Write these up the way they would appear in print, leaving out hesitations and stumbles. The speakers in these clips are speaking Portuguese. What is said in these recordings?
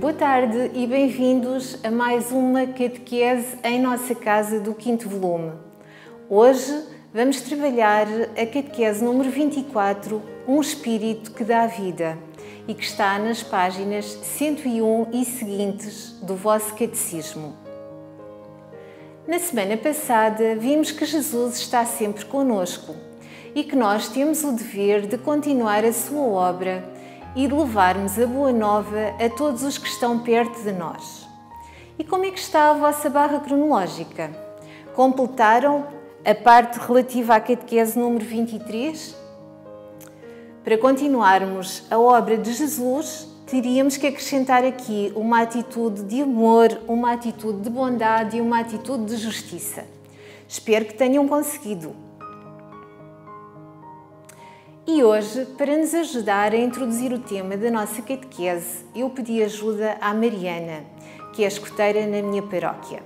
Boa tarde e bem-vindos a mais uma catequese em nossa casa do 5º volume. Hoje vamos trabalhar a catequese número 24, Um Espírito que dá vida, e que está nas páginas 101 e seguintes do vosso catecismo. Na semana passada vimos que Jesus está sempre conosco e que nós temos o dever de continuar a sua obra e de levarmos a boa nova a todos os que estão perto de nós. E como é que está a vossa barra cronológica? Completaram a parte relativa à catequese número 23? Para continuarmos a obra de Jesus, teríamos que acrescentar aqui uma atitude de amor, uma atitude de bondade e uma atitude de justiça. Espero que tenham conseguido. E hoje, para nos ajudar a introduzir o tema da nossa catequese, eu pedi ajuda à Mariana, que é escoteira na minha paróquia.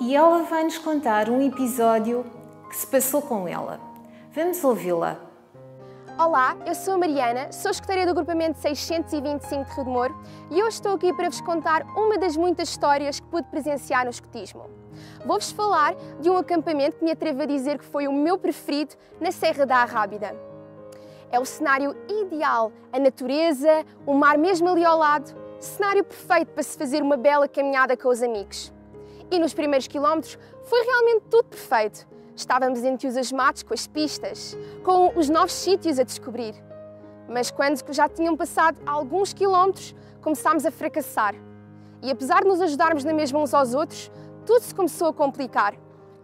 E ela vai nos contar um episódio que se passou com ela. Vamos ouvi-la. Olá, eu sou a Mariana, sou escoteira do agrupamento 625 de Rio de Moro e hoje estou aqui para vos contar uma das muitas histórias que pude presenciar no escotismo. Vou-vos falar de um acampamento que me atrevo a dizer que foi o meu preferido na Serra da Arrábida. É o cenário ideal, a natureza, o mar mesmo ali ao lado, cenário perfeito para se fazer uma bela caminhada com os amigos. E nos primeiros quilómetros foi realmente tudo perfeito. Estávamos entusiasmados com as pistas, com os novos sítios a descobrir. Mas quando já tinham passado alguns quilómetros, começámos a fracassar. E apesar de nos ajudarmos na mesma uns aos outros, tudo se começou a complicar.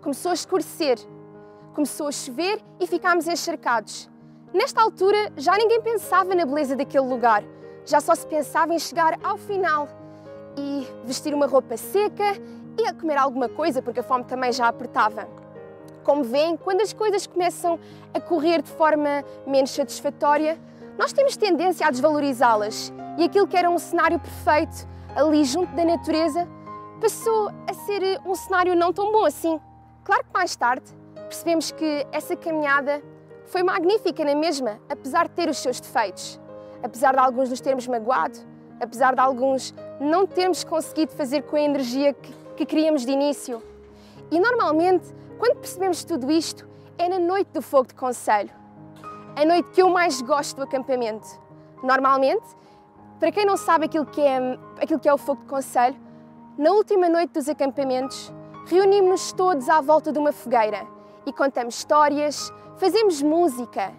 Começou a escurecer, começou a chover e ficámos encharcados. Nesta altura, já ninguém pensava na beleza daquele lugar, já só se pensava em chegar ao final e vestir uma roupa seca e a comer alguma coisa, porque a fome também já apertava. Como veem, quando as coisas começam a correr de forma menos satisfatória, nós temos tendência a desvalorizá-las e aquilo que era um cenário perfeito, ali junto da natureza, passou a ser um cenário não tão bom assim. Claro que mais tarde percebemos que essa caminhada foi magnífica na mesma, apesar de ter os seus defeitos. Apesar de alguns nos termos magoado, apesar de alguns não termos conseguido fazer com a energia que queríamos de início. E normalmente, quando percebemos tudo isto, é na noite do fogo de conselho. A noite que eu mais gosto do acampamento. Normalmente, para quem não sabe aquilo que é o fogo de conselho, na última noite dos acampamentos, reunimos-nos todos à volta de uma fogueira e contamos histórias, fazemos música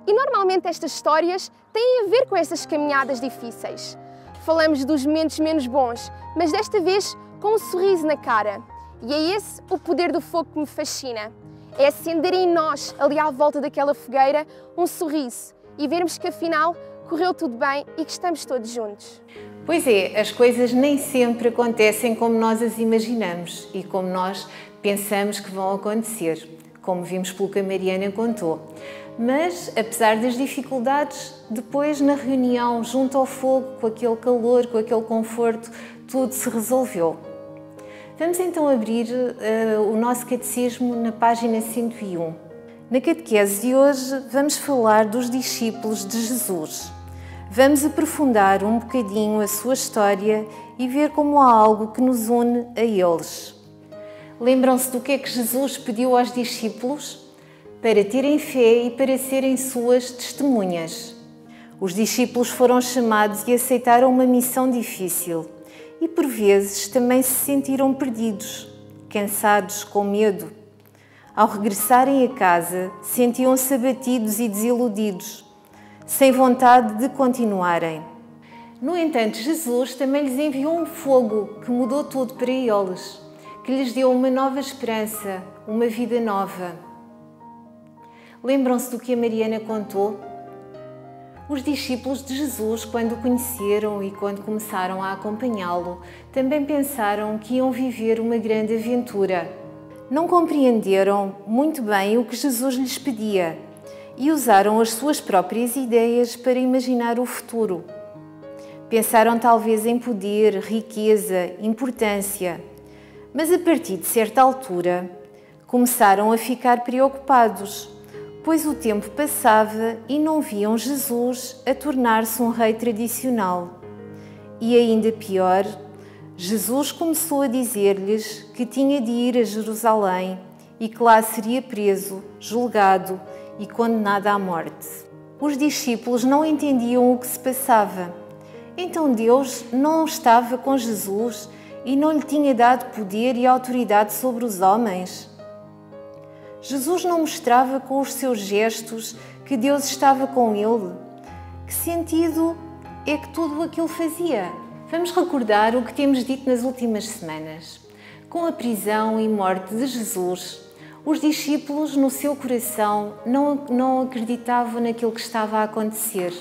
e normalmente estas histórias têm a ver com essas caminhadas difíceis. Falamos dos momentos menos bons, mas desta vez com um sorriso na cara. E é esse o poder do fogo que me fascina. É acender em nós, ali à volta daquela fogueira, um sorriso e vermos que afinal correu tudo bem e que estamos todos juntos. Pois é, as coisas nem sempre acontecem como nós as imaginamos e como nós pensamos que vão acontecer, como vimos pelo que a Mariana contou. Mas, apesar das dificuldades, depois na reunião, junto ao fogo, com aquele calor, com aquele conforto, tudo se resolveu. Vamos então abrir o nosso catecismo na página 101. Na catequese de hoje vamos falar dos discípulos de Jesus. Vamos aprofundar um bocadinho a sua história e ver como há algo que nos une a eles. Lembram-se do que é que Jesus pediu aos discípulos? Para terem fé e para serem suas testemunhas. Os discípulos foram chamados e aceitaram uma missão difícil e, por vezes, também se sentiram perdidos, cansados, com medo. Ao regressarem a casa, sentiam-se abatidos e desiludidos, sem vontade de continuarem. No entanto, Jesus também lhes enviou um fogo que mudou tudo para eles, que lhes deu uma nova esperança, uma vida nova. Lembram-se do que a Mariana contou? Os discípulos de Jesus, quando o conheceram e quando começaram a acompanhá-lo, também pensaram que iam viver uma grande aventura. Não compreenderam muito bem o que Jesus lhes pedia e usaram as suas próprias ideias para imaginar o futuro. Pensaram talvez em poder, riqueza, importância. Mas a partir de certa altura, começaram a ficar preocupados, pois o tempo passava e não viam Jesus a tornar-se um rei tradicional. E ainda pior, Jesus começou a dizer-lhes que tinha de ir a Jerusalém e que lá seria preso, julgado e condenado à morte. Os discípulos não entendiam o que se passava. Então Deus não estava com Jesus e não lhe tinha dado poder e autoridade sobre os homens? Jesus não mostrava com os seus gestos que Deus estava com ele? Que sentido é que tudo aquilo fazia? Vamos recordar o que temos dito nas últimas semanas. Com a prisão e morte de Jesus, os discípulos, no seu coração, não acreditavam naquilo que estava a acontecer.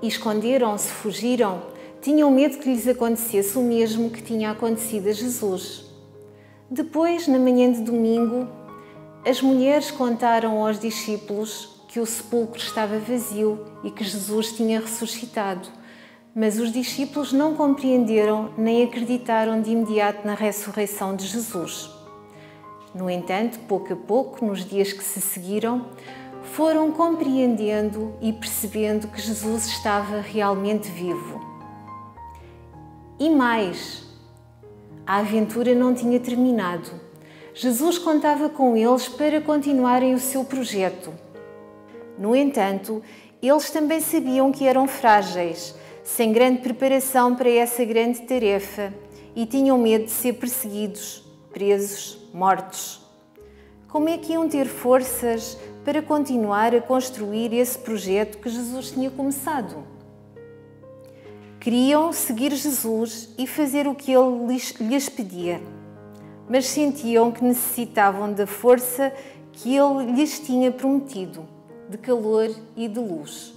E esconderam-se, fugiram, tinham medo que lhes acontecesse o mesmo que tinha acontecido a Jesus. Depois, na manhã de domingo, as mulheres contaram aos discípulos que o sepulcro estava vazio e que Jesus tinha ressuscitado. Mas os discípulos não compreenderam nem acreditaram de imediato na ressurreição de Jesus. No entanto, pouco a pouco, nos dias que se seguiram, foram compreendendo e percebendo que Jesus estava realmente vivo. E mais, a aventura não tinha terminado. Jesus contava com eles para continuarem o seu projeto. No entanto, eles também sabiam que eram frágeis, sem grande preparação para essa grande tarefa, e tinham medo de ser perseguidos, presos, mortos. Como é que iam ter forças para continuar a construir esse projeto que Jesus tinha começado? Queriam seguir Jesus e fazer o que ele lhes pedia, mas sentiam que necessitavam da força que ele lhes tinha prometido, de calor e de luz.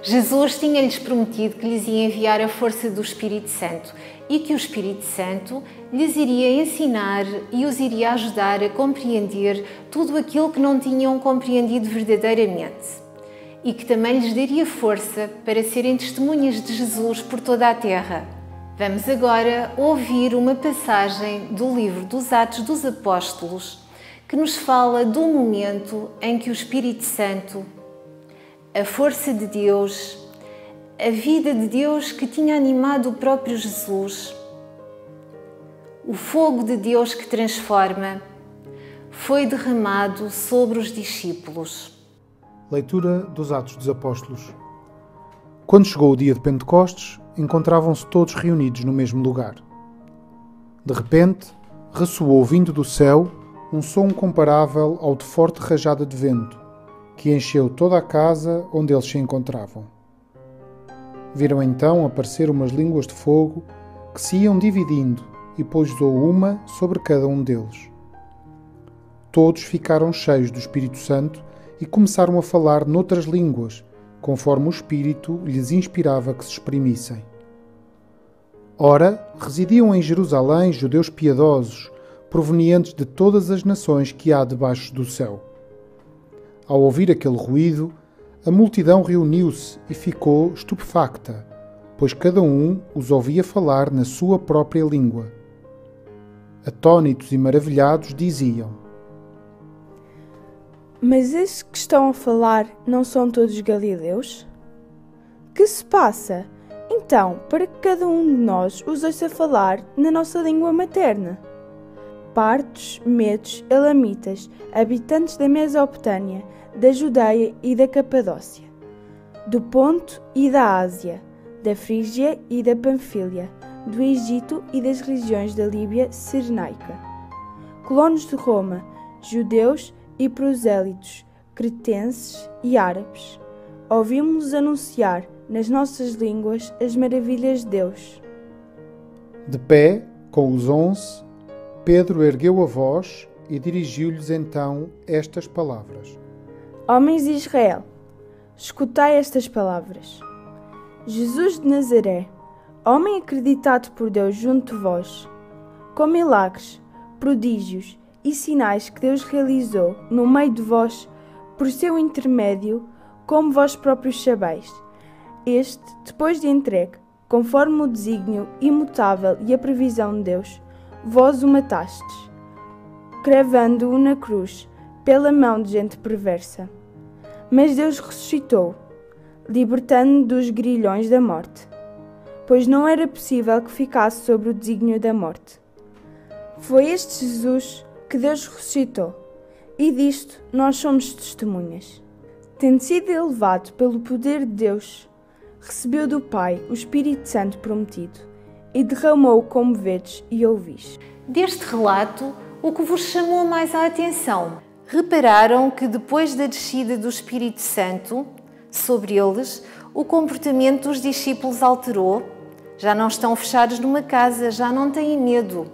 Jesus tinha-lhes prometido que lhes ia enviar a força do Espírito Santo e que o Espírito Santo lhes iria ensinar e os iria ajudar a compreender tudo aquilo que não tinham compreendido verdadeiramente e que também lhes daria força para serem testemunhas de Jesus por toda a terra. Vamos agora ouvir uma passagem do livro dos Atos dos Apóstolos que nos fala do momento em que o Espírito Santo, a força de Deus, a vida de Deus que tinha animado o próprio Jesus, o fogo de Deus que transforma, foi derramado sobre os discípulos. Leitura dos Atos dos Apóstolos. Quando chegou o dia de Pentecostes, encontravam-se todos reunidos no mesmo lugar. De repente, ressoou vindo do céu um som comparável ao de forte rajada de vento, que encheu toda a casa onde eles se encontravam. Viram então aparecer umas línguas de fogo que se iam dividindo e pousou uma sobre cada um deles. Todos ficaram cheios do Espírito Santo e começaram a falar noutras línguas, conforme o Espírito lhes inspirava que se exprimissem. Ora, residiam em Jerusalém judeus piedosos, provenientes de todas as nações que há debaixo do céu. Ao ouvir aquele ruído, a multidão reuniu-se e ficou estupefacta, pois cada um os ouvia falar na sua própria língua. Atônitos e maravilhados diziam: Mas esses que estão a falar não são todos galileus? Que se passa, então, para que cada um de nós os ouça falar na nossa língua materna? Partos, medos, elamitas, habitantes da Mesopotâmia, da Judeia e da Capadócia, do Ponto e da Ásia, da Frígia e da Panfília, do Egito e das regiões da Líbia cirenaica, colonos de Roma, judeus e prosélitos, cretenses e árabes. Ouvimos-los anunciar nas nossas línguas as maravilhas de Deus. De pé, com os 11, Pedro ergueu a voz e dirigiu-lhes então estas palavras: Homens de Israel, escutai estas palavras. Jesus de Nazaré, homem acreditado por Deus junto de vós, com milagres, prodígios e sinais que Deus realizou no meio de vós por seu intermédio, como vós próprios sabeis. Este, depois de entregue, conforme o desígnio imutável e a previsão de Deus, vós o matastes, cravando-o na cruz, pela mão de gente perversa. Mas Deus ressuscitou, libertando-o dos grilhões da morte, pois não era possível que ficasse sobre o desígnio da morte. Foi este Jesus que Deus ressuscitou, e disto nós somos testemunhas. Tendo sido elevado pelo poder de Deus, recebeu do Pai o Espírito Santo prometido e derramou como vedes e ouvis. Deste relato, o que vos chamou mais a atenção? Repararam que depois da descida do Espírito Santo sobre eles, o comportamento dos discípulos alterou? Já não estão fechados numa casa, já não têm medo.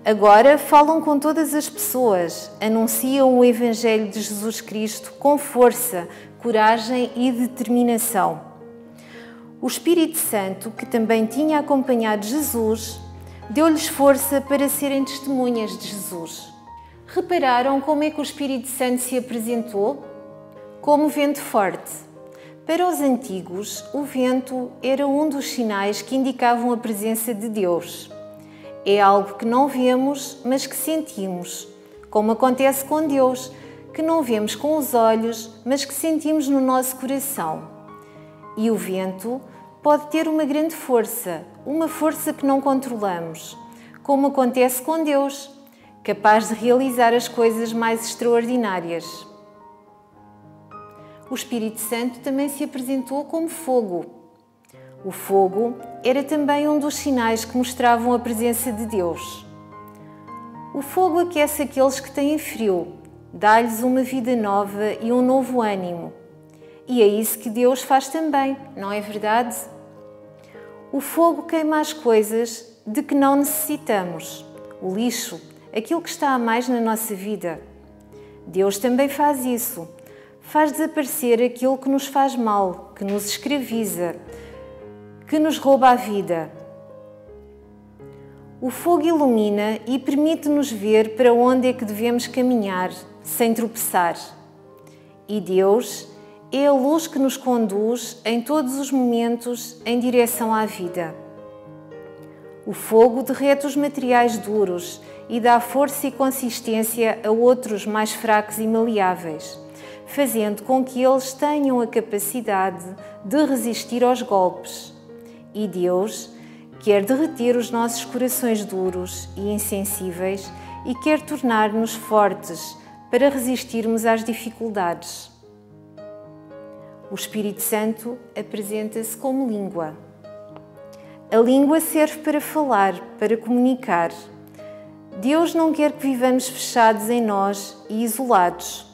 Agora falam com todas as pessoas, anunciam o Evangelho de Jesus Cristo com força, coragem e determinação. O Espírito Santo, que também tinha acompanhado Jesus, deu-lhes força para serem testemunhas de Jesus. Repararam como é que o Espírito Santo se apresentou? Como vento forte. Para os antigos, o vento era um dos sinais que indicavam a presença de Deus. É algo que não vemos, mas que sentimos, como acontece com Deus, que não vemos com os olhos, mas que sentimos no nosso coração. E o vento pode ter uma grande força, uma força que não controlamos, como acontece com Deus, capaz de realizar as coisas mais extraordinárias. O Espírito Santo também se apresentou como fogo. O fogo era também um dos sinais que mostravam a presença de Deus. O fogo aquece aqueles que têm frio, dá-lhes uma vida nova e um novo ânimo. E é isso que Deus faz também, não é verdade? O fogo queima as coisas de que não necessitamos, o lixo, aquilo que está a mais na nossa vida. Deus também faz isso, faz desaparecer aquilo que nos faz mal, que nos escraviza, que nos rouba a vida. O fogo ilumina e permite-nos ver para onde é que devemos caminhar, sem tropeçar. E Deus é a luz que nos conduz em todos os momentos em direção à vida. O fogo derrete os materiais duros e dá força e consistência a outros mais fracos e maleáveis, fazendo com que eles tenham a capacidade de resistir aos golpes. E Deus quer derreter os nossos corações duros e insensíveis e quer tornar-nos fortes para resistirmos às dificuldades. O Espírito Santo apresenta-se como língua. A língua serve para falar, para comunicar. Deus não quer que vivamos fechados em nós e isolados.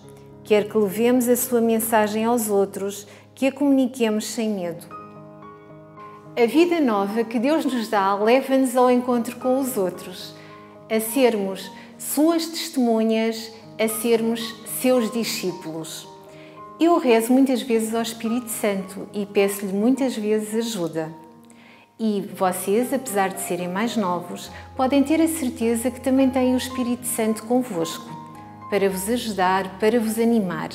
Quer que levemos a sua mensagem aos outros, que a comuniquemos sem medo. A vida nova que Deus nos dá leva-nos ao encontro com os outros, a sermos suas testemunhas, a sermos seus discípulos. Eu rezo muitas vezes ao Espírito Santo e peço-lhe muitas vezes ajuda. E vocês, apesar de serem mais novos, podem ter a certeza que também têm o Espírito Santo convosco, para vos ajudar, para vos animar.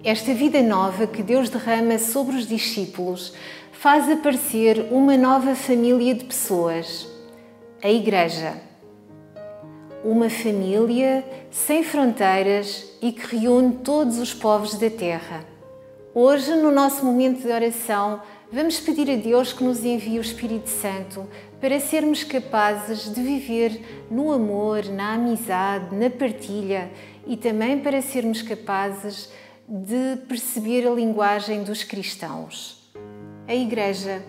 Esta vida nova que Deus derrama sobre os discípulos faz aparecer uma nova família de pessoas, a Igreja. Uma família sem fronteiras e que reúne todos os povos da terra. Hoje, no nosso momento de oração, vamos pedir a Deus que nos envie o Espírito Santo para sermos capazes de viver no amor, na amizade, na partilha e também para sermos capazes de perceber a linguagem dos cristãos. A Igreja,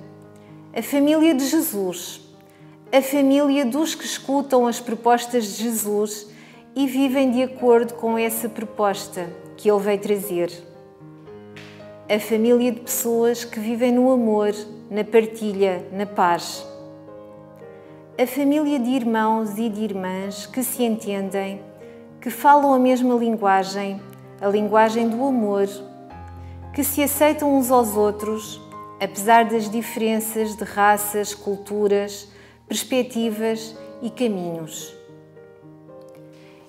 a família de Jesus, a família dos que escutam as propostas de Jesus e vivem de acordo com essa proposta que Ele veio trazer. A família de pessoas que vivem no amor, na partilha, na paz. A família de irmãos e de irmãs que se entendem, que falam a mesma linguagem, a linguagem do amor, que se aceitam uns aos outros, apesar das diferenças de raças, culturas, perspectivas e caminhos.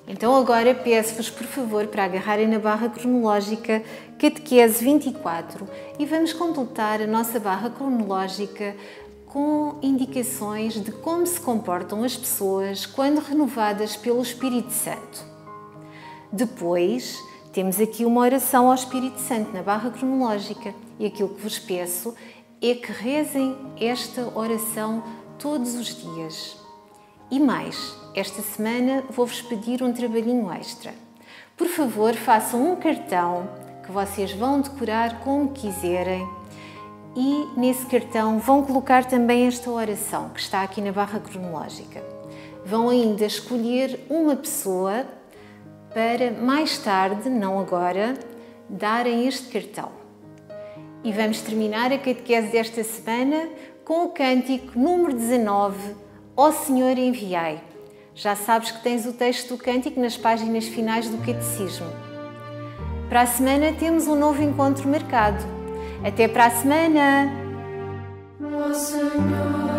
Então agora peço-vos, por favor, para agarrarem na barra cronológica Catequese 24 e vamos completar a nossa barra cronológica com indicações de como se comportam as pessoas quando renovadas pelo Espírito Santo. Depois, temos aqui uma oração ao Espírito Santo na barra cronológica e aquilo que vos peço é que rezem esta oração todos os dias. E mais, esta semana vou-vos pedir um trabalhinho extra. Por favor, façam um cartão que vocês vão decorar como quiserem e nesse cartão vão colocar também esta oração que está aqui na barra cronológica. Vão ainda escolher uma pessoa para mais tarde, não agora, darem este cartão. E vamos terminar a catequese desta semana com o cântico número 19, Ó Senhor enviai. Já sabes que tens o texto do cântico nas páginas finais do Catecismo. Para a semana temos um novo encontro marcado. Até para a semana! Ó Senhor.